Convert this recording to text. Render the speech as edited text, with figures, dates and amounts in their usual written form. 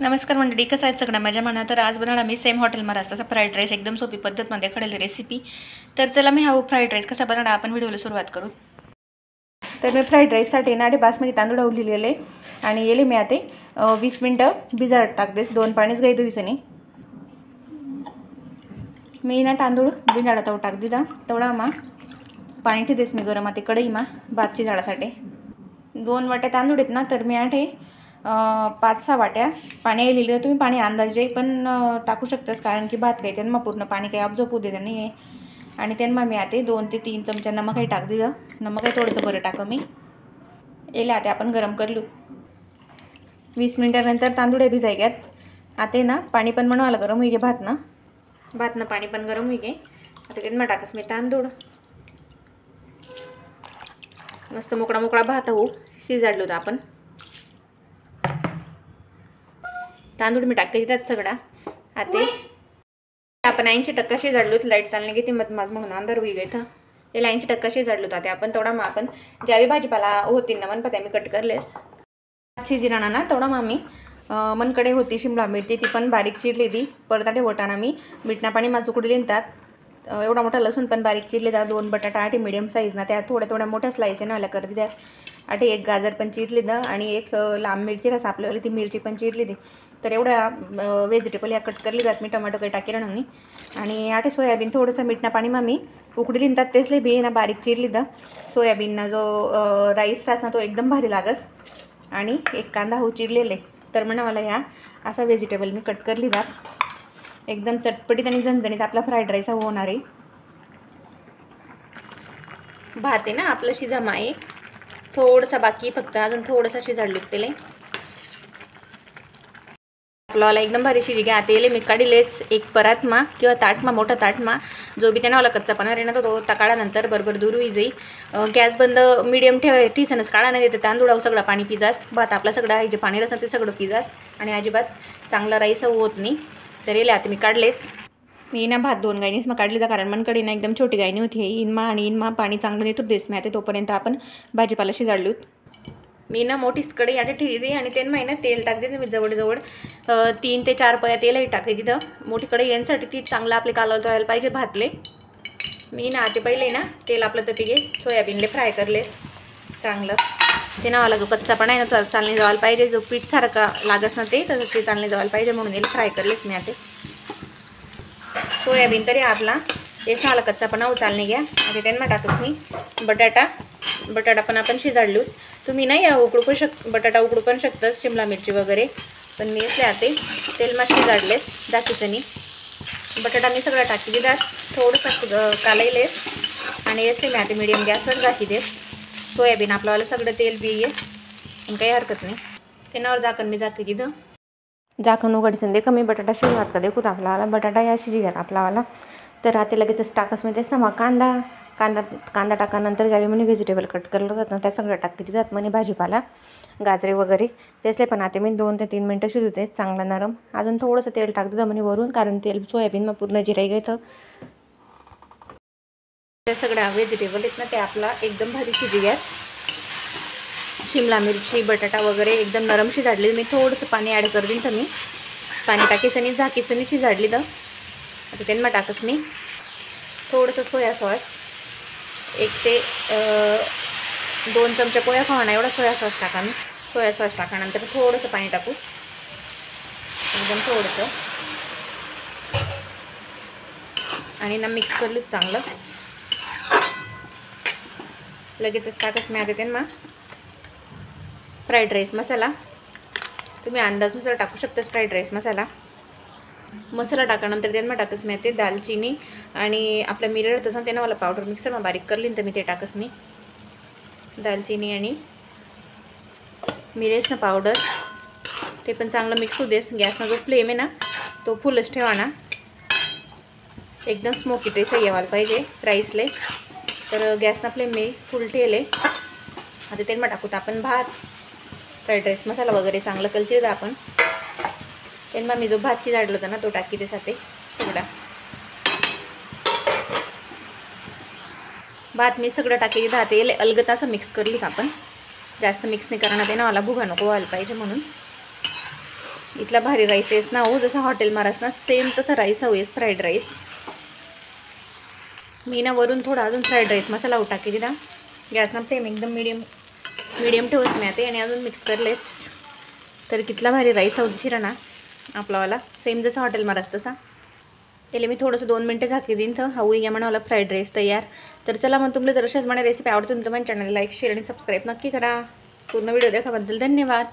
नमस्कार मंडळी, कसं आहे सगळं माझ्या मनात. तर आज बनवणार मी सेम हॉटेल महाराष्ट्राचा फ्राईड राईस, एकदम सोपी पद्धतमध्ये कळलेली रेसिपी. तर चला मी हा फ्राईड राईस कसा बनवणार आपण व्हिडिओला सुरुवात करू. तर मी फ्राईड राईससाठी ना बासमती तांदूळ उरलेले आणि येले मी आता 20 मिनटं भिजायला टाकतेस. 2 पाणीच गाई धुईसनी मी ना तांदूळ भिजायला तो टाक दिला तेवढा मा पाणी ठेवतेस मी गरम आता कढई मा भातची झाडासाठी 2 वाट्या तांदूळ आहेत ना. तर मी आठे 5-6 वाट्या पाणी लिहिलं. तुम्ही पाणी अंदाजे पण टाकू शकतास, कारण की भात काही त्यांना पूर्ण पाणी काही अब्झॉर्ब होऊ देत नाही. आणि त्यांना मी आता 2 ते 3 चमचा नमकही टाक दिलं. नमकही थोडंसं बरं टाकं मी येले आता आपण गरम करलू. 20 मिनिटानंतर तांदूळ भिजाय घ्यात. आता ना पाणी पण बनवायला गरम होई गे भातनं पाणी पण गरम होई गे. आता त्यांना टाकस मी तांदूळ मस्त मोकळा भात हो शिजाडलो होता आपण. तांदूळ मी टाकते त्यात सगळा. आता आपण 80% शिजाडलो. लाईट चालणे की ती माझ म्हणून अंधार होई गई. त्याला 80% शिजाडलो होता. ते आपण तेवढा मग आपण ज्यावेळी भाजीपाला होती ना मन पत्या मी कट करलेस शिजिराणा ना तेवढा मग मी मनकडे होती शिमला मिरची ती पण बारीक चिरली ती. परत आठे वटाणा मी मीठना पाणी माझं उकडले त्यात. एवढा मोठा लसूण पण बारीक चिरले त्यात. 2 बटाटा आठे मीडियम साईज ना त्या थोड्या मोठ्या स्लाइस आहे ना आल्या करते त्यात. आठे 1 गाजर पण चिरली द आणि 1 लांब मिरची रस आपल्याला ती मिरची पण चिरली ती. तर एवढ्या व्हेजिटेबल या कट करली जात मी टोमॅटो काही टाकेलं नाही. आणि आठे सोयाबीन थोडंसं मीठना पाणी मग मी उकडली त्यात तेसले बी ना बारीक चिरली द. सोयाबीनना जो राईस रास ना तो एकदम भारी लागस. आणि 1 कांदा हो चिरलेले. तर म्हणा मला ह्या असा व्हेजिटेबल मी कट करली जात. एकदम चटपटीत आणि झणझणीत आपला फ्राईड राईस होणार आहे. भात आहे ना आपलं शिजामा आहे थोडंसं बाकी फक्त अजून थोडंसं शिजाडलं त्याला. आपल्याला एकदम भारी शिजी घ्या. तेले मी काढीलेस एक परातमा किंवा ताटमा मोठा ताटमा जो बी त्यानं वाला कच्चा पणा रे ना तो काढानंतर बरोबर दूर होई जाई. गॅस बंद मीडियम ठेवाय ठीसनच काढा नाही देते. तांदूळ सगळं पाणी पिजास. भात आपला सगळा जे पाणी रस ते सगळं पिजास आणि अजिबात चांगला राईस होत नाही. तर येले आता मी काढलेस. मी ना भात 2 गायनीच मग काढली तर कारण मनकडे ना एकदम छोटी गायनी होती. इनमा पाणी चांगलं देतो देस मी आता तोपर्यंत आपण भाजीपाला शिजाडलो. मी ना मोठीच कढई आता ठेवली आणि ते ना तेल टाकते मी जवळ 3 ते 4 पया तेलही टाकते तिथं. मोठी कढई यांसाठी ती चांगलं आपले कालवता व्हायला पाहिजे भातले. मी ना आता पहिले ना तेल आपलं तर पिगे सोयाबीनले फ्राय करले चांगलं. ते नावाला जो कच्चा पण आहे ना चालणे जायला पाहिजे. जो पीठ सारखा लागस ना ते तसं ते चालणे जायला पाहिजे म्हणून याला फ्राय करलेच मी आता. सोयाबीन तरी आपला नावाला कच्चा पण चालणे घ्या. आता त्यांना टाकत मी बटाटा पण आपण शिजाडलो. तुम्ही नाही या बटाटा उकडू पण शकता शिमला मिरची वगैरे. पण मी असले आते तेल मा शिजाडलेस दाखीचनी. बटाटा मी सगळा टाकी दिलास थोडंसं कालवलेस आणि असले मी आता मीडियम गॅसवर टाकी देस. सोयाबीन आपल्याला सगळं तेल बी ये पण काही हरकत नाही. त्यावर झाकण मी जाते तिथं झाकण उघडीसन दे कमी बटाटा शिजवात का देखूत आपल्याला बटाटा या शिजी घ्यात आपल्याला. तर आता लगेचच टाकस मी ते समा कांदा टाकानंतर ज्यावेळी म्हणे व्हेजिटेबल कट करलं जातं त्या सगळं टाकते जात म्हणे भाजीपाला गाजरे वगैरे त्यासले पण आता मी 2 ते 3 मिनटं शिजवते चांगला नरम. अजून थोडंसं तेल टाकते म्हणे वरून कारण तेल सोयाबीन मग पूर्ण जिराई घेतं. त्या सगळ्या व्हेजिटेबल आहेत ना ते आपला एकदम भारी शिजी घ्यात. शिमला मिरची बटाटा वगैरे एकदम नरम शिजाडली. मी थोडंसं पाणी ॲड कर देईन. तर मी पाणी टाकीसनी झाकीसनी शिजाडली तर आता त्यांना टाकस मी थोडंसं सोया सॉस 1 ते 2 चमचे पोया खावा एवढा सोया सॉस टाका मी. सोया सॉस टाकानंतर थोडंसं पाणी टाकू एकदम थोडंसं आणि ना मिक्स करलू चांगलं. लगेचच टाकस मी आता त्यांना फ्राईड राईस मसाला. तुम्ही अंदाजानुसार टाकू शकता फ्राईड राईस मसाला टाकानंतर त्यांना टाकस मी ते दालचिनी आणि आपल्या मिरं तसं त्यांना मला पावडर मिक्सरमध्ये बारीक करली तर मी ते टाकस मी दालचिनी आणि मिरेस ना पावडर ते पण चांगलं मिक्स होऊ देस. गॅसना जो फ्लेम आहे ना तो फुलच ठेवा ना. एकदम स्मोकी टेस्ट यायला पाहिजे राईसले. तर गॅसना फ्लेम मी फुल ठेवले. आता त्यांना टाकूत आपण भात फ्राईड राईस मसाला वगैरे चांगलं कलचे दा आपण. त्यांना मी जो भात शिजाडला होता ना तो टाकी ते साथे सगळा भात मी सगळं टाकी भात येईल अलगत असं मिक्स करली आपण. जास्त मिक्स नाही करणार ते ना मला भुगा नको व्हायला पाहिजे म्हणून. इतला भारी राईस आहेस ना हो, जसं हॉटेल मारास ना सेम तसं राईस हवंयस, फ्राईड राईस. मी ना वरून थोडा अजून फ्राईड राईस मसाला टाकी दिला. गॅस ना फ्लेम एकदम मीडियम ठेवस मी आता आणि अजून मिक्स करलेस. तर कितला भारी राईस हवं शिरा ना आपलावाला, सेम जसं हॉटेल मारास तसा. त्याला मी थोडंसं 2 मिनटं झाकी देईन तर हवं या मला फ्राईड राईस तयार. तर चला मग तुम्हाला जर अशाच मला रेसिपी आवडतील तर माझ्या चॅनल लाईक शेअर आणि सबस्क्राईब नक्की करा. पूर्ण व्हिडिओ देखाबद्दल धन्यवाद.